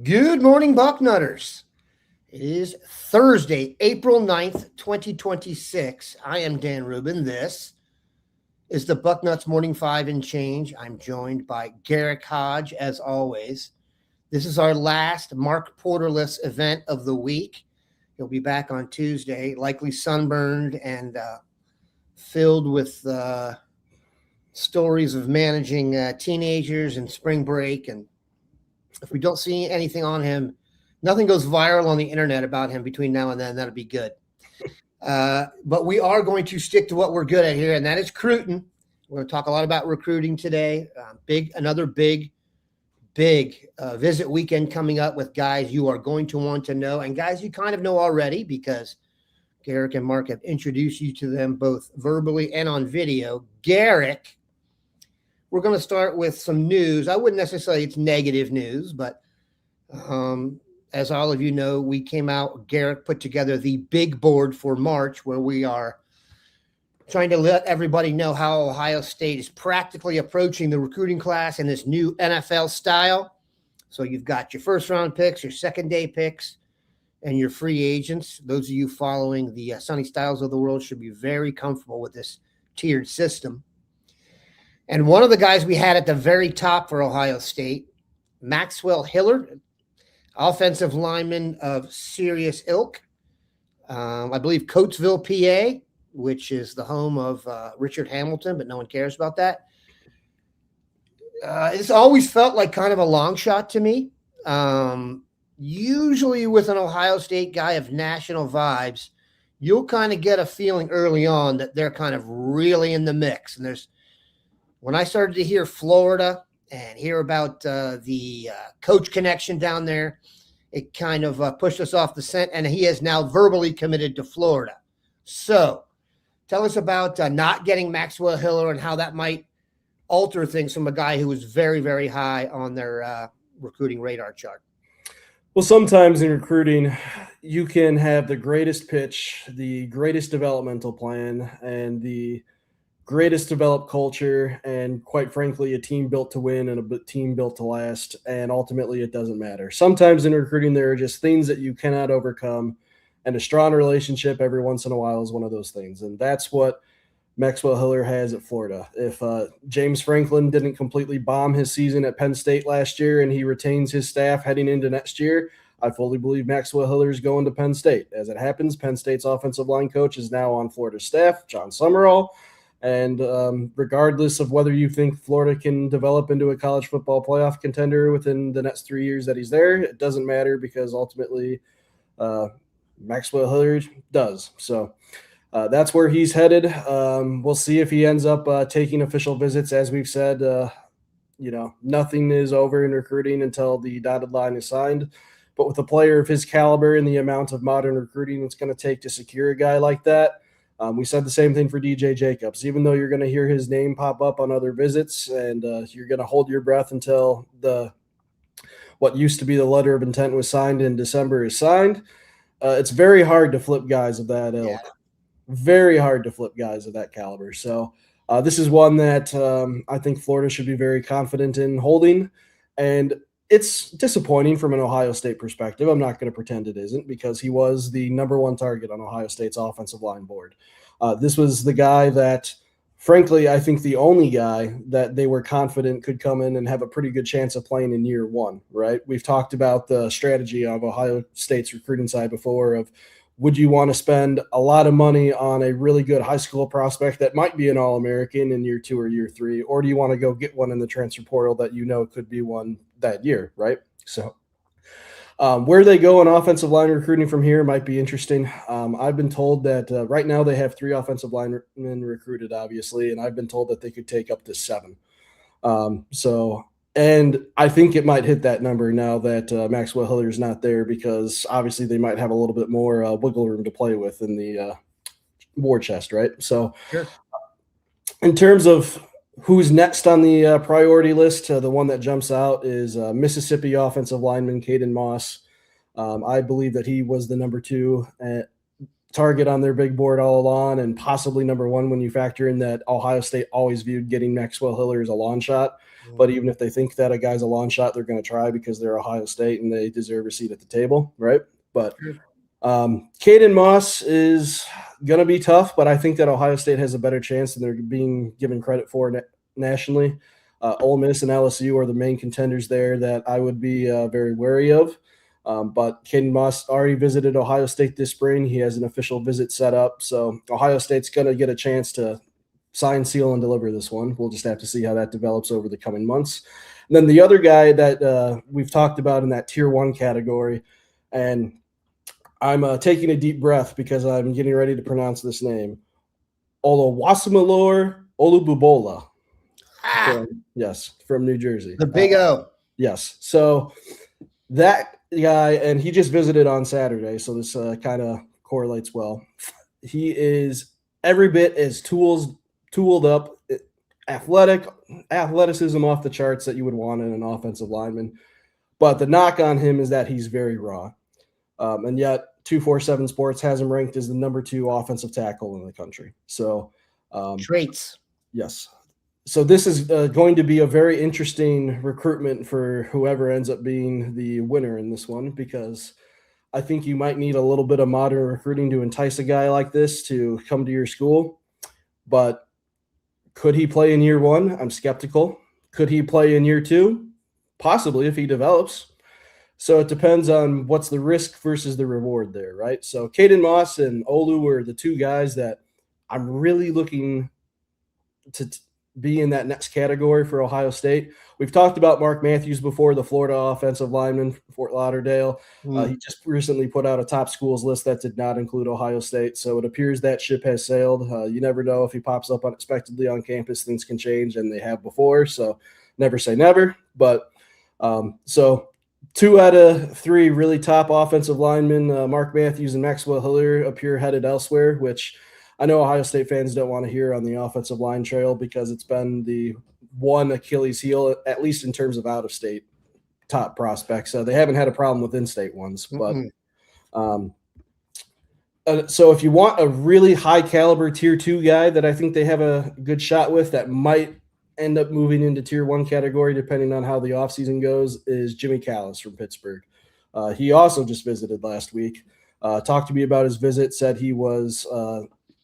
Good morning, Bucknutters. It is Thursday, April 9th, 2026. I am Dan Rubin. This is the Bucknuts Morning 5 and Change. I'm joined by Garrick, Hodge, as always. This is our last Mark Porterless event of the week. He'll be back on Tuesday, likely sunburned and filled with stories of managing teenagers and spring break. And if we don't see anything on him, nothing goes viral on the internet about him between now and then, that'll be good. But we are going to stick to what we're good at here, and that is recruiting. We're going to talk a lot about recruiting today. Another big visit weekend coming up with guys you are going to want to know, and guys you kind of know already because Garrick and Mark have introduced you to them both verbally and on video. Garrick, we're going to start with some news. I wouldn't necessarily say it's negative news, but as all of you know, we came out, Garrick put together the big board for March, where we are trying to let everybody know how Ohio State is practically approaching the recruiting class in this new NFL style. So you've got your first-round picks, your second-day picks, and your free agents. Those of you following the Sonny Styles of the world should be very comfortable with this tiered system. And one of the guys we had at the very top for Ohio State, Maxwell Hillard, offensive lineman of serious ilk. I believe Coatesville, PA, which is the home of Richard Hamilton, but no one cares about that. It's always felt like kind of a long shot to me. Usually with an Ohio State guy of national vibes, you'll kind of get a feeling early on that they're kind of really in the mix. And when I started to hear Florida and hear about the coach connection down there, it kind of pushed us off the scent, and he is now verbally committed to Florida. So tell us about not getting Maxwell Hiller and how that might alter things from a guy who was very, very high on their recruiting radar chart. Well, sometimes in recruiting, you can have the greatest pitch, the greatest developmental plan, and the greatest developed culture, and quite frankly, a team built to win and a team built to last, and ultimately it doesn't matter. Sometimes in recruiting, there are just things that you cannot overcome, and a strong relationship every once in a while is one of those things, and that's what Maxwell Hiller has at Florida. If James Franklin didn't completely bomb his season at Penn State last year and he retains his staff heading into next year, I fully believe Maxwell Hiller is going to Penn State. As it happens, Penn State's offensive line coach is now on Florida's staff, John Summerall. And regardless of whether you think Florida can develop into a college football playoff contender within the next 3 years that he's there, it doesn't matter because ultimately Maxwell Hillard does. So that's where he's headed. We'll see if he ends up taking official visits. As we've said, nothing is over in recruiting until the dotted line is signed. But with a player of his caliber and the amount of modern recruiting it's going to take to secure a guy like that, we said the same thing for DJ Jacobs. Even though you're going to hear his name pop up on other visits and you're going to hold your breath until what used to be the letter of intent was signed in December is signed, it's very hard to flip guys of that ilk. Yeah. Very hard to flip guys of that caliber. So this is one that I think Florida should be very confident in holding. And it's disappointing from an Ohio State perspective. I'm not going to pretend it isn't because he was the number one target on Ohio State's offensive line board. This was the guy that, frankly, I think the only guy that they were confident could come in and have a pretty good chance of playing in year one, right? We've talked about the strategy of Ohio State's recruiting side before of would you want to spend a lot of money on a really good high school prospect that might be an All-American in year 2 or year 3, or do you want to go get one in the transfer portal that you know could be one that year, right? So where they go in offensive line recruiting from here might be interesting. I've been told that right now they have 3 offensive linemen recruited, obviously, and I've been told that they could take up to 7. And I think it might hit that number now that Maxwell Hiller is not there because obviously they might have a little bit more wiggle room to play with in the war chest, right? So sure. In terms of who's next on the priority list, the one that jumps out is Mississippi offensive lineman Caden Moss. I believe that he was the number 2 target on their big board all along, and possibly number one when you factor in that Ohio State always viewed getting Maxwell Hiller as a long shot. But even if they think that a guy's a long shot, they're going to try because they're Ohio State and they deserve a seat at the table, right? But Caden Moss is going to be tough, but I think that Ohio State has a better chance than they're being given credit for nationally. Ole Miss and LSU are the main contenders there that I would be very wary of. But Caden Moss already visited Ohio State this spring. He has an official visit set up. So Ohio State's going to get a chance to sign, seal, and deliver this one. We'll just have to see how that develops over the coming months. And then the other guy that we've talked about in that tier 1 category, and I'm taking a deep breath because I'm getting ready to pronounce this name, Oluwasemalor Olububola. From New Jersey. The Big O. Yes. So that guy, and he just visited on Saturday, so this kind of correlates well. He is every bit as tooled up, athleticism off the charts that you would want in an offensive lineman. But the knock on him is that he's very raw. And yet 247 Sports has him ranked as the number 2 offensive tackle in the country. So traits. Yes. So this is going to be a very interesting recruitment for whoever ends up being the winner in this one, because I think you might need a little bit of modern recruiting to entice a guy like this to come to your school. But could he play in year 1? I'm skeptical. Could he play in year 2? Possibly, if he develops. So it depends on what's the risk versus the reward there, right? So Caden Moss and Olu were the 2 guys that I'm really looking to be in that next category for Ohio State. We've talked about Mark Matthews before, the Florida offensive lineman, Fort Lauderdale. He just recently put out a top schools list that did not include Ohio State. So it appears that ship has sailed. You never know, if he pops up unexpectedly on campus, things can change, and they have before. So never say never. But so 2 out of 3 really top offensive linemen, Mark Matthews and Maxwell Hiller, appear headed elsewhere, which I know Ohio State fans don't want to hear on the offensive line trail because it's been the one Achilles heel, at least in terms of out-of-state top prospects. They haven't had a problem with in-state ones. But so if you want a really high-caliber Tier 2 guy that I think they have a good shot with that might end up moving into Tier 1 category depending on how the offseason goes, is Jimmy Callis from Pittsburgh. He also just visited last week. Talked to me about his visit, said he was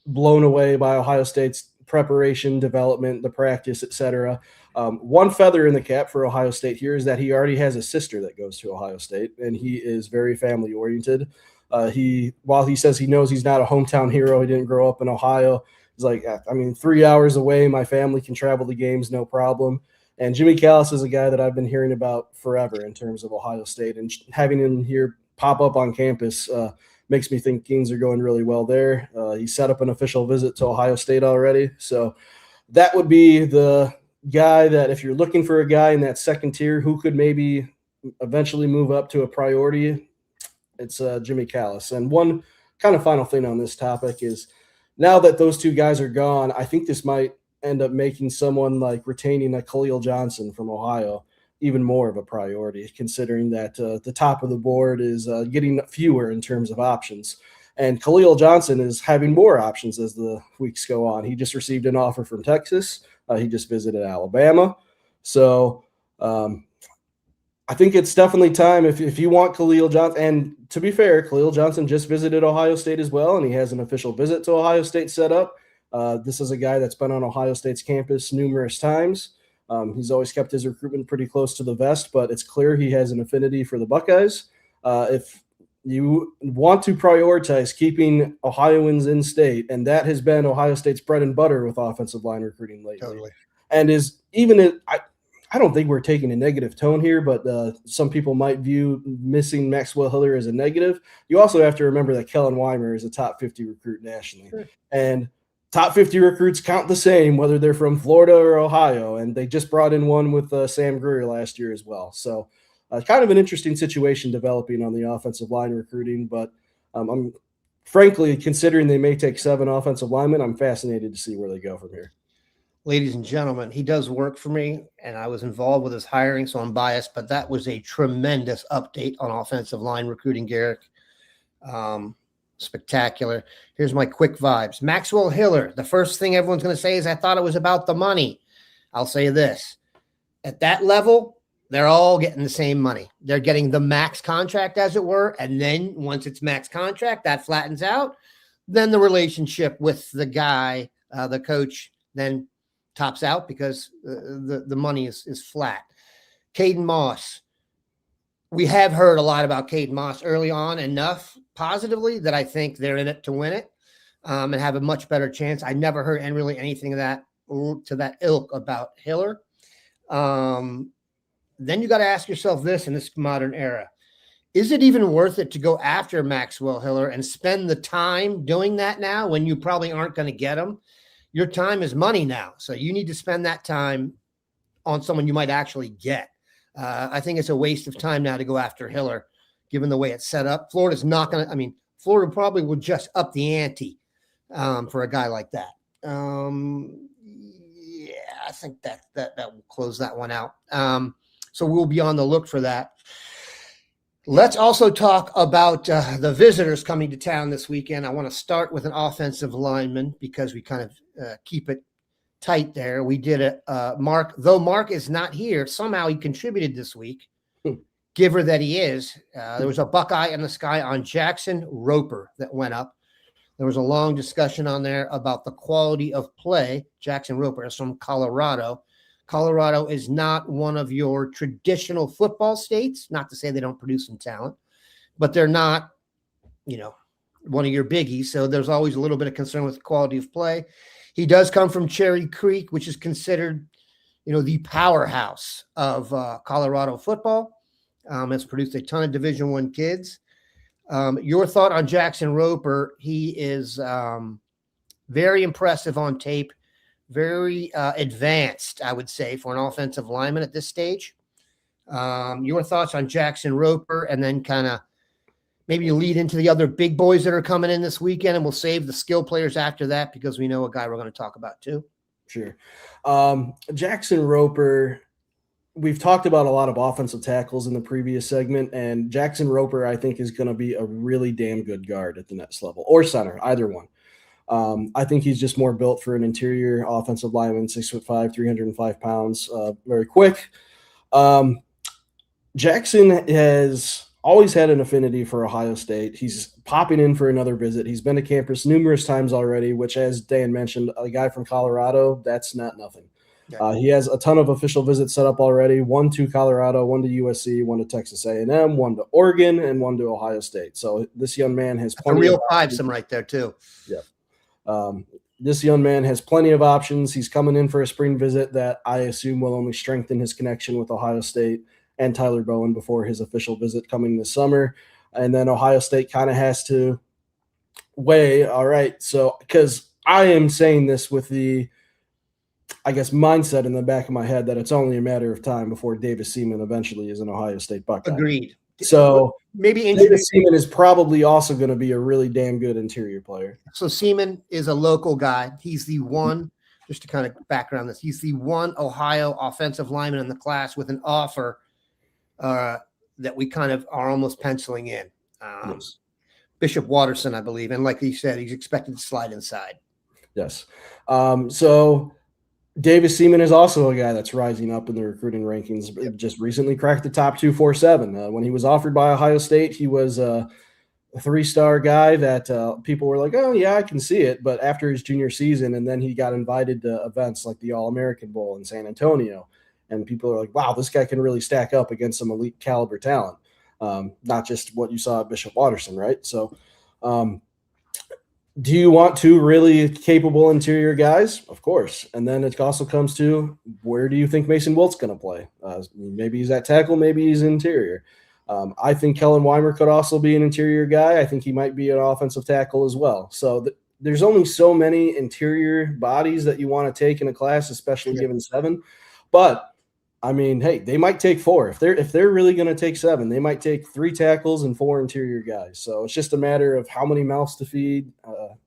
blown away by Ohio State's preparation, development, the practice, etc. One feather in the cap for Ohio State here is that he already has a sister that goes to Ohio State, and he is very family oriented. While he says he knows he's not a hometown hero, he didn't grow up in Ohio. He's like, 3 hours away, my family can travel to games, no problem. And Jimmy Callis is a guy that I've been hearing about forever in terms of Ohio State, and having him here pop up on campus makes me think things are going really well there. He set up an official visit to Ohio State already. So that would be the guy that, if you're looking for a guy in that second tier who could maybe eventually move up to a priority, it's Jimmy Callis. And one kind of final thing on this topic is, now that those 2 guys are gone, I think this might end up making someone like retaining a Khalil Johnson from Ohio even more of a priority, considering that the top of the board is getting fewer in terms of options. And Khalil Johnson is having more options as the weeks go on. He just received an offer from Texas. He just visited Alabama. So I think it's definitely time if you want Khalil Johnson. And to be fair, Khalil Johnson just visited Ohio State as well, and he has an official visit to Ohio State set up. This is a guy that's been on Ohio State's campus numerous times. He's always kept his recruitment pretty close to the vest, but it's clear he has an affinity for the Buckeyes. If you want to prioritize keeping Ohioans in state, and that has been Ohio State's bread and butter with offensive line recruiting lately. Totally. And is even I don't think we're taking a negative tone here, but some people might view missing Maxwell Hiller as a negative. You also have to remember that Kellen Weimer is a top 50 recruit nationally. Sure. And top 50 recruits count the same, whether they're from Florida or Ohio, and they just brought in one with Sam Greer last year as well. So kind of an interesting situation developing on the offensive line recruiting, but I'm frankly, considering they may take 7 offensive linemen, I'm fascinated to see where they go from here. Ladies and gentlemen, he does work for me, and I was involved with his hiring, so I'm biased, but that was a tremendous update on offensive line recruiting, Garrick. spectacular. Here's my quick vibes. Maxwell Hiller, the first thing everyone's going to say is, I thought it was about the money. I'll say this. At that level, they're all getting the same money. They're getting the max contract, as it were. And then once it's max contract, that flattens out. Then the relationship with the guy, the coach, then tops out because the money is flat. Caden Moss. We have heard a lot about Caden Moss early on, enough positively that I think they're in it to win it and have a much better chance. I never heard anything of that to that ilk about Hiller. Then you got to ask yourself this in this modern era. Is it even worth it to go after Maxwell Hiller and spend the time doing that now when you probably aren't going to get him? Your time is money now. So you need to spend that time on someone you might actually get. I think it's a waste of time now to go after Hiller, given the way it's set up. Florida's not going to, Florida probably would just up the ante for a guy like that. I think that will close that one out. So we'll be on the look for that. Let's also talk about the visitors coming to town this weekend. I want to start with an offensive lineman because we kind of keep it tight there. We did it. Mark, though Mark is not here, somehow he contributed this week. Giver that he is. There was a Buckeye in the sky on Jackson Roper that went up. There was a long discussion on there about the quality of play. Jackson Roper is from Colorado. Colorado is not one of your traditional football states. Not to say they don't produce some talent, but they're not, one of your biggies. So there's always a little bit of concern with the quality of play. He does come from Cherry Creek, which is considered, the powerhouse of Colorado football. Has produced a ton of Division I kids. Your thought on Jackson Roper? He is very impressive on tape, very advanced, I would say, for an offensive lineman at this stage. Your thoughts on Jackson Roper, and then kind of maybe you lead into the other big boys that are coming in this weekend, and we'll save the skill players after that because we know a guy we're going to talk about too. Sure. Jackson Roper, we've talked about a lot of offensive tackles in the previous segment, and Jackson Roper, I think, is going to be a really damn good guard at the next level, or center, either one. I think he's just more built for an interior offensive lineman, 6'5", 305 pounds, very quick. Jackson has always had an affinity for Ohio State. He's popping in for another visit. He's been to campus numerous times already, which, as Dan mentioned, a guy from Colorado, that's not nothing. He has a ton of official visits set up already, one to Colorado, one to USC, one to Texas A&M, one to Oregon, and one to Ohio State. So this young man has plenty. A real five-some right there too. Yeah. This young man has plenty of options. He's coming in for a spring visit that I assume will only strengthen his connection with Ohio State and Tyler Bowen before his official visit coming this summer. And then Ohio State kind of has to weigh, all right, so because I am saying this with the, I guess, mindset in the back of my head that it's only a matter of time before Davis Seaman eventually is an Ohio State Buckeye. Agreed. So maybe Davis Seaman is probably also going to be a really damn good interior player. So Seaman is a local guy. He's the one, just to kind of background this, he's the one Ohio offensive lineman in the class with an offer that we kind of are almost penciling in. Yes. Bishop Watterson, I believe. And like he said, he's expected to slide inside. Yes. So Davis Seaman is also a guy that's rising up in the recruiting rankings. Yep. Just recently cracked the top 247. When he was offered by Ohio State, he was a 3-star guy that people were like, oh, yeah, I can see it. But after his junior season, and then he got invited to events like the All-American Bowl in San Antonio. And people are like, wow, this guy can really stack up against some elite caliber talent. Not just what you saw at Bishop Watterson, right? So do you want two really capable interior guys? Of course. And then it also comes to, where do you think Mason Wilt's going to play? Maybe he's at tackle, maybe he's interior. I think Kellen Weimer could also be an interior guy. I think he might be an offensive tackle as well. So there's only so many interior bodies that you want to take in a class, especially given 7. But I mean, hey, they might take 4. If they're really going to take 7, they might take 3 tackles and 4 interior guys. So it's just a matter of how many mouths to feed.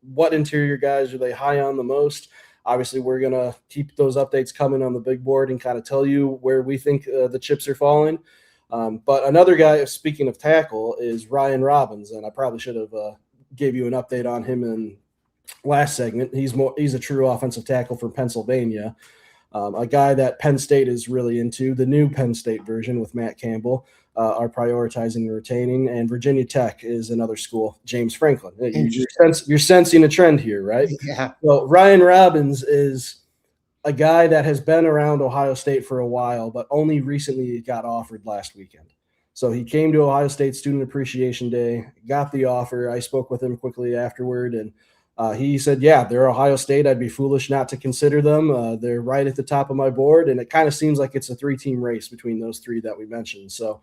What interior guys are they high on the most? Obviously, we're going to keep those updates coming on the big board and kind of tell you where we think the chips are falling. But another guy, speaking of tackle, is Ryan Robbins, and I probably should have gave you an update on him in last segment. He's a true offensive tackle from Pennsylvania, a guy that Penn State is really into. The new Penn State version with Matt Campbell are prioritizing and retaining, and Virginia Tech is another school. James Franklin. You're sensing a trend here, right? Yeah. Well, Ryan Robbins is a guy that has been around Ohio State for a while, but only recently got offered last weekend. So he came to Ohio State Student Appreciation Day, got the offer. I spoke with him quickly afterward, and he said, yeah, they're Ohio State. I'd be foolish not to consider them. They're right at the top of my board, and it kind of seems like it's a 3-team race between those three that we mentioned. So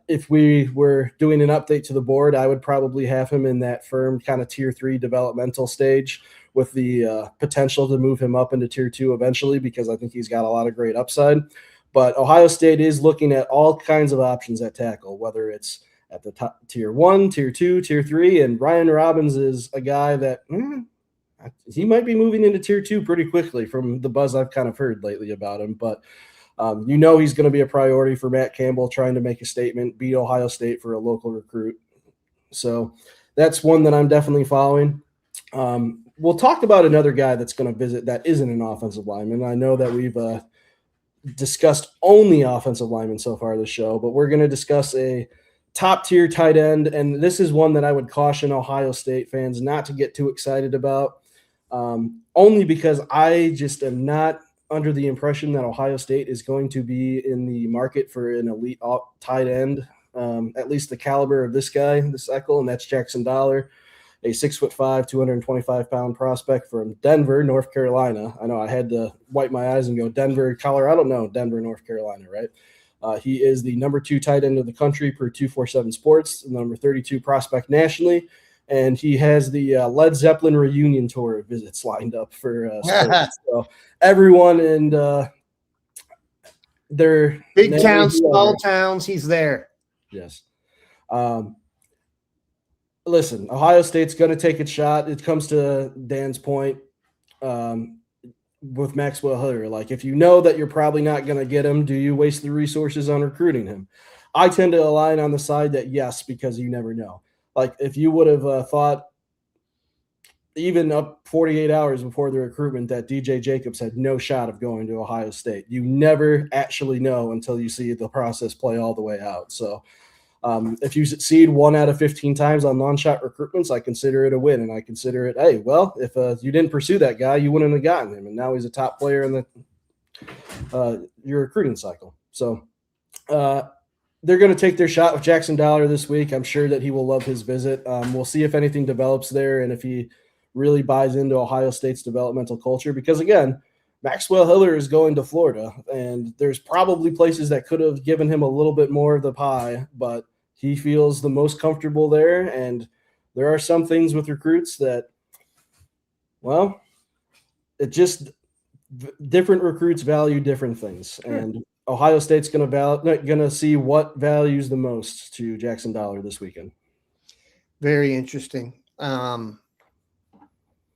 if we were doing an update to the board, I would probably have him in that firm kind of tier 3 developmental stage with the potential to move him up into tier 2 eventually, because I think he's got a lot of great upside. But Ohio State is looking at all kinds of options at tackle, whether it's at the top tier 1, tier 2, tier 3, and Ryan Robbins is a guy that he might be moving into tier 2 pretty quickly from the buzz I've kind of heard lately about him. But he's going to be a priority for Matt Campbell, trying to make a statement, beat Ohio State for a local recruit. So that's one that I'm definitely following. We'll talk about another guy that's going to visit that isn't an offensive lineman. I know that we've discussed only offensive linemen so far this show, but we're going to discuss a top-tier tight end, and this is one that I would caution Ohio State fans not to get too excited about, only because I just am not under the impression that Ohio State is going to be in the market for an elite tight end, at least the caliber of this guy this cycle, and that's Jackson Dollar, a 6'5", 225-pound prospect from Denver, North Carolina. I know I had to wipe my eyes and go Denver, Colorado. No, Denver, North Carolina, right? He is the number 2 tight end of the country per 247 Sports, the number 32 prospect nationally, and he has the Led Zeppelin reunion tour visits lined up for sports. So everyone and their big towns, small towns, he's there. Yes. Listen, Ohio State's going to take its shot. It comes to Dan's point with Maxwell Hiller. Like, if you know that you're probably not going to get him, do you waste the resources on recruiting him? I tend to align on the side that yes, because you never know. Like, if you would have thought even up 48 hours before the recruitment that DJ Jacobs had no shot of going to Ohio State, you never actually know until you see the process play all the way out. So if you succeed 1 out of 15 times on non-shot recruitments, I consider it a win, and I consider it, hey, well, if you didn't pursue that guy, you wouldn't have gotten him, and now he's a top player in your recruiting cycle. So they're going to take their shot with Jackson Dollar this week. I'm sure that he will love his visit. We'll see if anything develops there and if he really buys into Ohio State's developmental culture, because, again, Maxwell Hiller is going to Florida, and there's probably places that could have given him a little bit more of the pie, but he feels the most comfortable there. And there are some things with recruits that, well, it just different recruits value different things. Sure. And Ohio State's going to see what values the most to Jackson Dollar this weekend. Very interesting.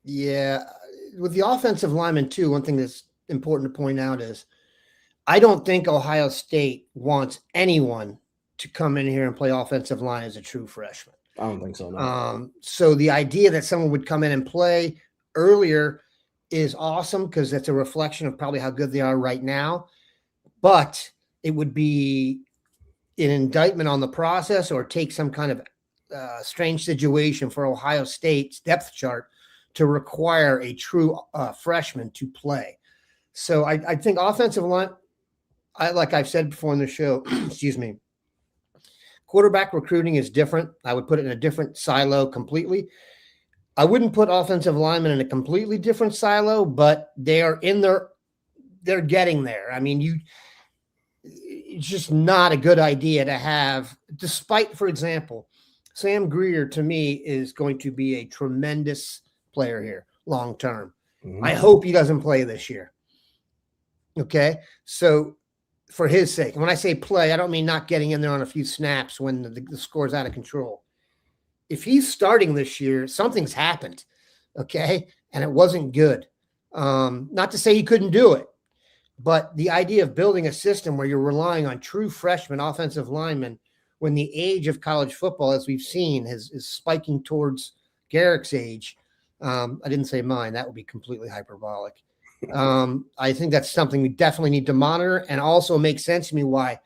Yeah. With the offensive lineman too, one thing that's important to point out is I don't think Ohio State wants anyone to come in here and play offensive line as a true freshman. I don't think so. No. So the idea that someone would come in and play earlier is awesome, because that's a reflection of probably how good they are right now. But it would be an indictment on the process, or take some kind of strange situation for Ohio State's depth chart to require a true freshman to play. So I think offensive line, like I've said before in the show, excuse me, quarterback recruiting is different. I would put it in a different silo completely. I wouldn't put offensive linemen in a completely different silo, but they are in there. They're getting there. I mean, it's just not a good idea to have, despite, for example, Sam Greer to me is going to be a tremendous player here long term. Mm-hmm. I hope he doesn't play this year. Okay. So for his sake, when I say play, I don't mean not getting in there on a few snaps when the score's out of control. If he's starting this year, something's happened. Okay. And it wasn't good. Not to say he couldn't do it, but the idea of building a system where you're relying on true freshman offensive linemen when the age of college football, as we've seen, is spiking towards Garrick's age. I didn't say mine. That would be completely hyperbolic. I think that's something we definitely need to monitor, and also makes sense to me why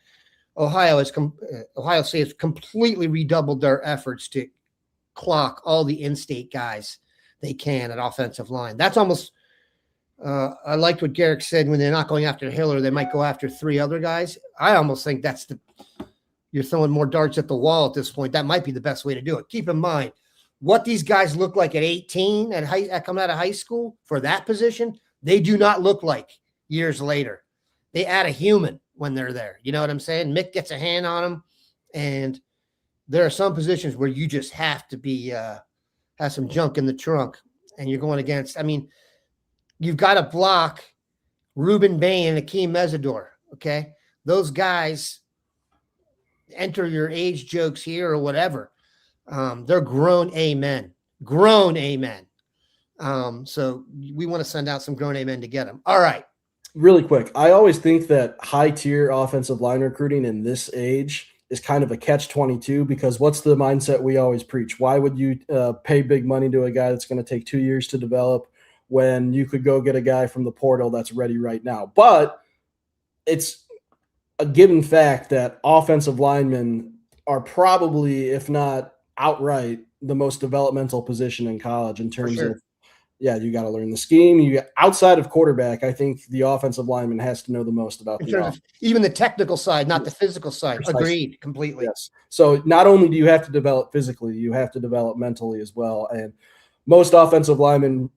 Ohio State has completely redoubled their efforts to clock all the in-state guys they can at offensive line. That's almost I liked what Garrick said when they're not going after Hiller, they might go after 3 other guys. I almost think you're throwing more darts at the wall at this point. That might be the best way to do it. Keep in mind what these guys look like at 18 at coming out of high school for that position. They do not look like years later. They add a human when they're there. You know what I'm saying? Mick gets a hand on them, and there are some positions where you just have to be have some junk in the trunk, and you're going against. I mean, you've got to block Rubin Bain and Akeem Mesidor. Okay, those guys enter your age jokes here or whatever. They're grown amen. Grown amen. So we want to send out some grown amen to get them. All right. Really quick, I always think that high-tier offensive line recruiting in this age is kind of a catch-22 because what's the mindset we always preach? Why would you pay big money to a guy that's going to take 2 years to develop when you could go get a guy from the portal that's ready right now? But it's a given fact that offensive linemen are probably, if not outright, the most developmental position in college in terms of, you got to learn the scheme. Outside of quarterback, I think the offensive lineman has to know the most about even the technical side, not the physical side. Precisely. Agreed, completely. Yes. So not only do you have to develop physically, you have to develop mentally as well. And most offensive linemen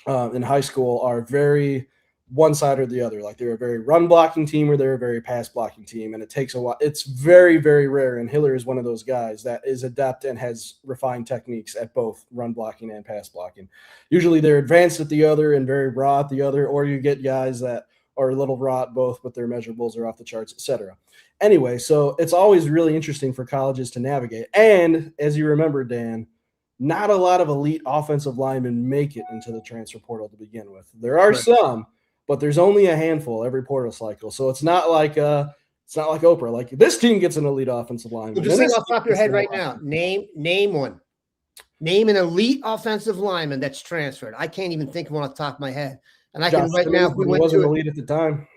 in high school are very one side or the other. Like they're a very run blocking team or they're a very pass blocking team. And it takes a while. It's very, very rare. And Hiller is one of those guys that is adept and has refined techniques at both run blocking and pass blocking. Usually they're advanced at the other and very raw at the other, or you get guys that are a little raw at both, but their measurables are off the charts, etc. Anyway, so it's always really interesting for colleges to navigate. And as you remember, Dan, not a lot of elite offensive linemen make it into the transfer portal to begin with. There are some, but there's only a handful every portal cycle. So it's not like Oprah. Like this team gets an elite offensive lineman. Just think off the top of your head right now. Name one. Name an elite offensive lineman that's transferred. I can't even think of one off the top of my head. And I can right now. He wasn't elite at the time.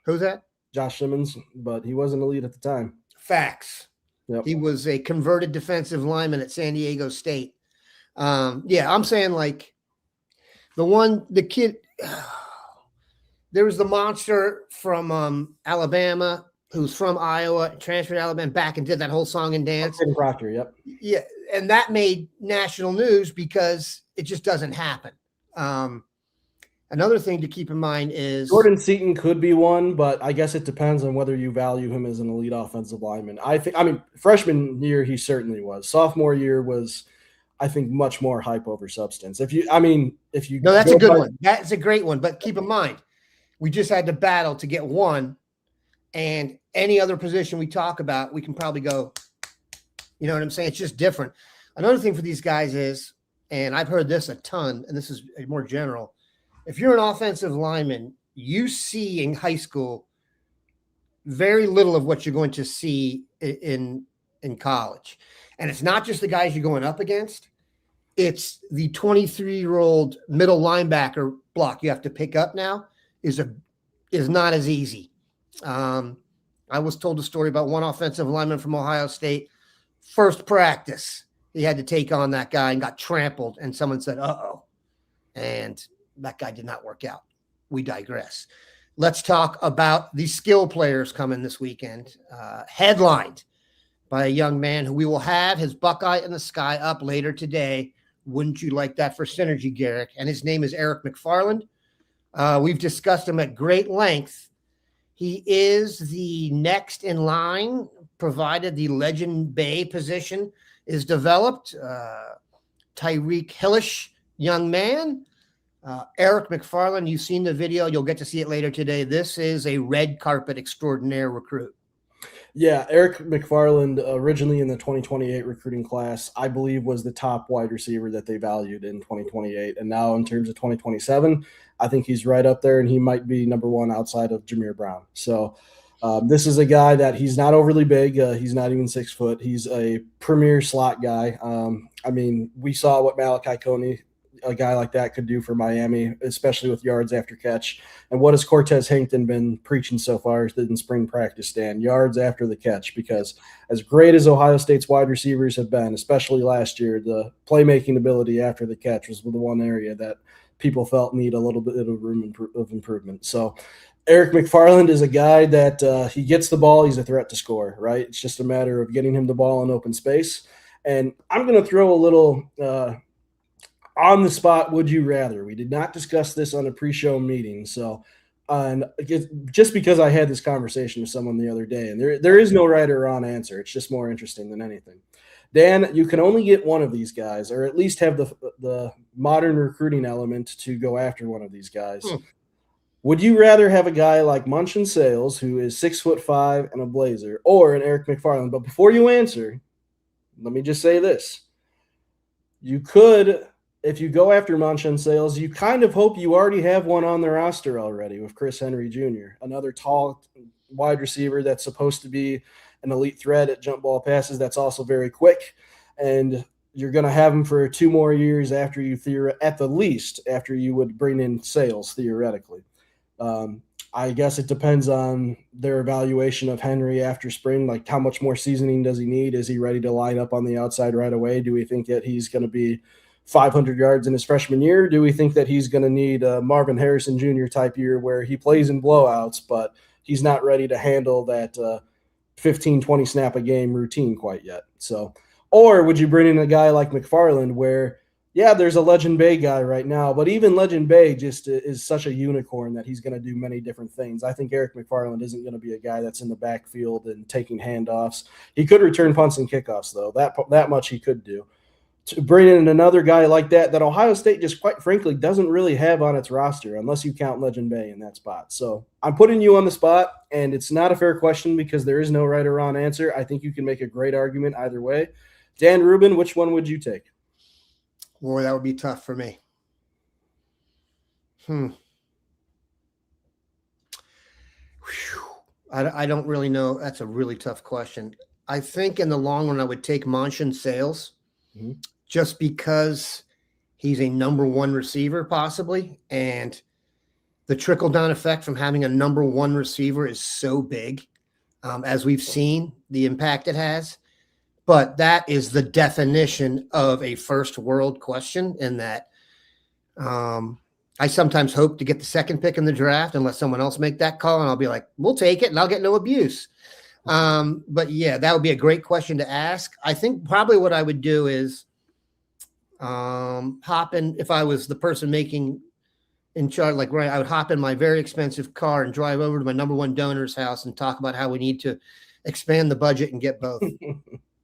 Who's that? Josh Simmons, but he wasn't elite at the time. Facts. Yep. He was a converted defensive lineman at San Diego State. I'm saying like the kid. There was the monster from Alabama who's from Iowa, transferred to Alabama, back and did that whole song and dance. Proctor, yep. Yeah, and that made national news because it just doesn't happen. Another thing to keep in mind is Jordan Seaton could be one, but I guess it depends on whether you value him as an elite offensive lineman. Freshman year he certainly was. Sophomore year was, I think, much more hype over substance. No, that's a good one. That's a great one. But keep in mind, we just had to battle to get one, and any other position we talk about, we can probably go, you know what I'm saying? It's just different. Another thing for these guys is, and I've heard this a ton, and this is more general, if you're an offensive lineman, you see in high school very little of what you're going to see in college. And it's not just the guys you're going up against. It's the 23-year-old middle linebacker block you have to pick up now is not as easy. I was told a story about one offensive lineman from Ohio State. First practice, he had to take on that guy and got trampled. And someone said, uh-oh. And that guy did not work out. We digress. Let's talk about the skill players coming this weekend. Headlined by a young man who we will have his Buckeye in the Sky up later today. Wouldn't you like that for synergy, Garrick? And his name is Eric McFarland. We've discussed him at great length. He is the next in line, provided the Legend Bay position is developed. Tyreek Hillish, young man. Eric McFarland, you've seen the video. You'll get to see it later today. This is a red carpet extraordinaire recruit. Yeah, Eric McFarland, originally in the 2028 recruiting class, I believe was the top wide receiver that they valued in 2028. And now in terms of 2027, I think he's right up there, and he might be number one outside of Jameer Brown. So This is a guy that he's not overly big. He's not even 6 foot. He's a premier slot guy. I mean, we saw what Malachi Coney, a guy like that, could do for Miami, especially with yards after catch. And what has Cortez Hankton been preaching so far in spring practice, Dan? Yards after the catch, because as great as Ohio State's wide receivers have been, especially last year, the playmaking ability after the catch was the one area that people felt need a little bit of room of improvement. So Eric McFarland is a guy that he gets the ball, he's a threat to score, right? It's just a matter of getting him the ball in open space. And I'm going to throw a little on the spot, would you rather? We did not discuss this on a pre-show meeting. So just because I had this conversation with someone the other day, and there is no right or wrong answer. It's just more interesting than anything. Dan, you can only get one of these guys, or at least have the modern recruiting element to go after one of these guys. Would you rather have a guy like Munchin Sales, who is 6'5" and a Blazer, or an Eric McFarland? But before you answer, let me just say this. You could, if you go after Munchin Sales, you kind of hope you already have one on the roster already with Chris Henry Jr., another tall wide receiver that's supposed to be an elite threat at jump ball passes that's also very quick. And you're going to have him for 2 more years after you at the least, after you would bring in Sales, theoretically. I guess it depends on their evaluation of Henry after spring. Like, how much more seasoning does he need? Is he ready to line up on the outside right away? Do we think that he's going to be 500 yards in his freshman year? Do we think that he's going to need a Marvin Harrison Jr. type year where he plays in blowouts, but he's not ready to handle that 15, 20 snap a game routine quite yet? So, or would you bring in a guy like McFarland where, yeah, there's a Legend Bay guy right now, but even Legend Bay just is such a unicorn that he's going to do many different things. I think Eric McFarland isn't going to be a guy that's in the backfield and taking handoffs. He could return punts and kickoffs, though. That much he could do. To bring in another guy like that Ohio State just quite frankly doesn't really have on its roster, unless you count Legend Bay in that spot. So I'm putting you on the spot, and it's not a fair question because there is no right or wrong answer. I think you can make a great argument either way. Dan, Rubin, which one would you take? Boy, that would be tough for me. I don't really know. That's a really tough question. I think in the long run, I would take Munchin Sales, just because he's a number 1 receiver possibly. And the trickle-down effect from having a number 1 receiver is so big, as we've seen the impact it has. But that is the definition of a first world question, in that I sometimes hope to get the 2nd pick in the draft and let someone else make that call, and I'll be like, we'll take it, and I'll get no abuse. But, yeah, that would be a great question to ask. I think probably what I would do is hop in, if I was the person making in charge, like, right, I would hop in my very expensive car and drive over to my number 1 donor's house and talk about how we need to expand the budget and get both.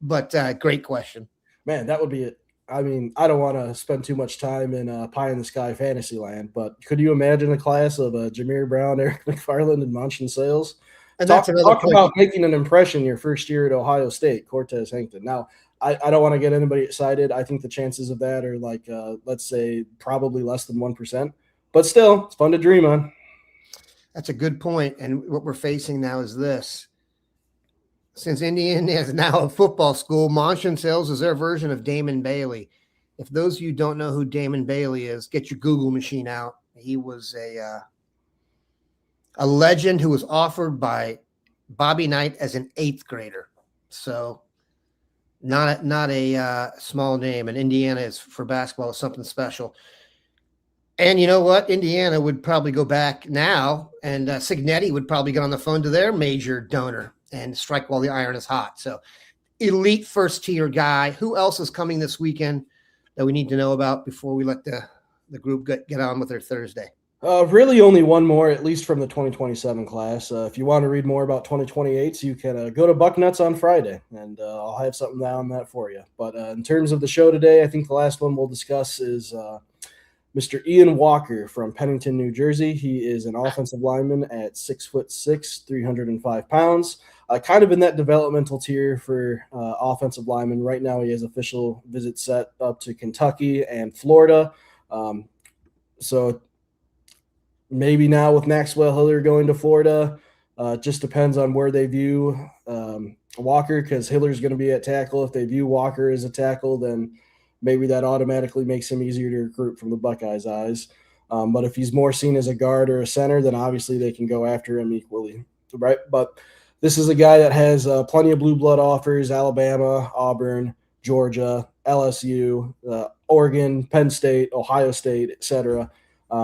But great question. Man, that would be it. I mean, I don't want to spend too much time in pie in the sky fantasy land, but could you imagine a class of Jameer Brown, Eric McFarland, and Munchin Sales? And talk about making an impression your first year at Ohio State, Cortez Hankton. Now, I don't want to get anybody excited. I think the chances of that are like, let's say, probably less than 1%. But still, it's fun to dream on. That's a good point. And what we're facing now is this. Since Indiana is now a football school, Munchin Sales is their version of Damon Bailey. If those of you don't know who Damon Bailey is, get your Google machine out. He was a legend who was offered by Bobby Knight as an 8th grader. So not a small name. And Indiana is, for basketball, is something special. And you know what? Indiana would probably go back now, and Signetti would probably get on the phone to their major donor and strike while the iron is hot. So elite first-tier guy. Who else is coming this weekend that we need to know about before we let the group get on with their Thursday? Really only one more, at least from the 2027 class. If you want to read more about 2028s, you can go to Bucknuts on Friday, and I'll have something down on that for you. But in terms of the show today, I think the last one we'll discuss is Mr. Ian Walker from Pennington, New Jersey. He is an offensive lineman at 6'6", 305 pounds. Kind of in that developmental tier for offensive linemen. Right now he has official visits set up to Kentucky and Florida. So maybe now with Maxwell Hiller going to Florida, Just depends on where they view Walker, because Hiller's going to be at tackle. If they view Walker as a tackle, then maybe that automatically makes him easier to recruit from the Buckeyes' eyes. But if he's more seen as a guard or a center, then obviously they can go after him equally, right? But this is a guy that has plenty of blue blood offers: Alabama, Auburn, Georgia, LSU, Oregon, Penn State, Ohio State, etc.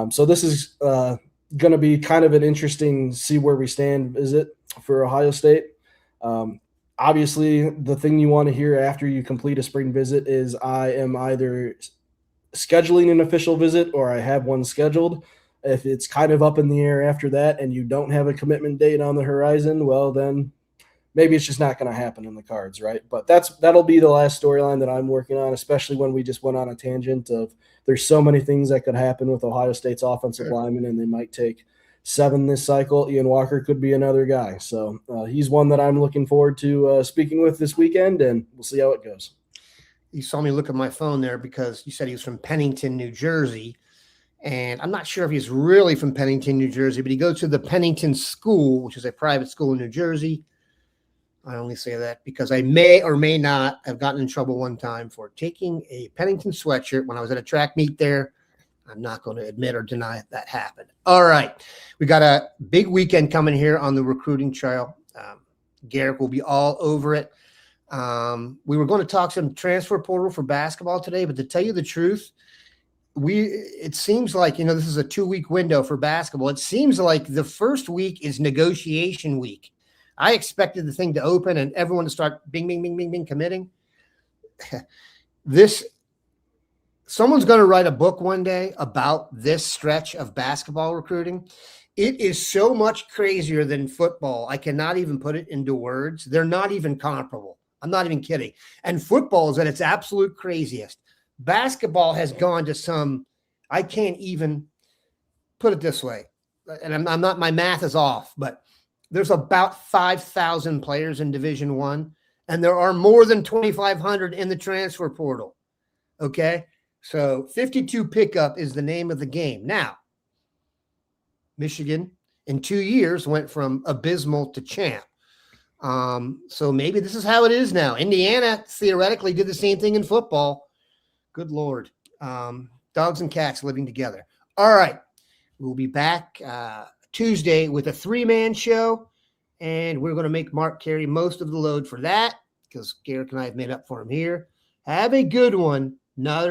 So this is going to be kind of an interesting see where we stand visit for Ohio State. Obviously, the thing you want to hear after you complete a spring visit is I am either scheduling an official visit or I have one scheduled. If it's kind of up in the air after that and you don't have a commitment date on the horizon, well, then maybe it's just not going to happen in the cards, right? But that'll be the last storyline that I'm working on, especially when we just went on a tangent of there's so many things that could happen with Ohio State's offensive linemen, and they might take 7 this cycle. Ian Walker could be another guy. So he's one that I'm looking forward to speaking with this weekend, and we'll see how it goes. You saw me look at my phone there because you said he was from Pennington, New Jersey. And I'm not sure if he's really from Pennington, New Jersey, but he goes to the Pennington School, which is a private school in New Jersey. I only say that because I may or may not have gotten in trouble one time for taking a Pennington sweatshirt when I was at a track meet there. I'm not going to admit or deny that happened. All right. We got a big weekend coming here on the recruiting trail. Garrick will be all over it. We were going to talk some transfer portal for basketball today, but to tell you the truth, it seems like, this is a 2-week window for basketball. It seems like the first week is negotiation week. I expected the thing to open and everyone to start bing, bing, bing, bing, bing, committing. Someone's going to write a book one day about this stretch of basketball recruiting. It is so much crazier than football. I cannot even put it into words. They're not even comparable. I'm not even kidding. And football is at its absolute craziest. Basketball has gone to some, I can't even put it this way. And I'm not, my math is off, but there's about 5,000 players in Division I, and there are more than 2,500 in the transfer portal. Okay. So 52 pickup is the name of the game. Now, Michigan in 2 years went from abysmal to champ. So maybe this is how it is now. Indiana theoretically did the same thing in football. Good Lord. Dogs and cats living together. All right. We'll be back Tuesday with a 3-man show, and we're going to make Mark carry most of the load for that because Garrick and I have made up for him here. Have a good one. Another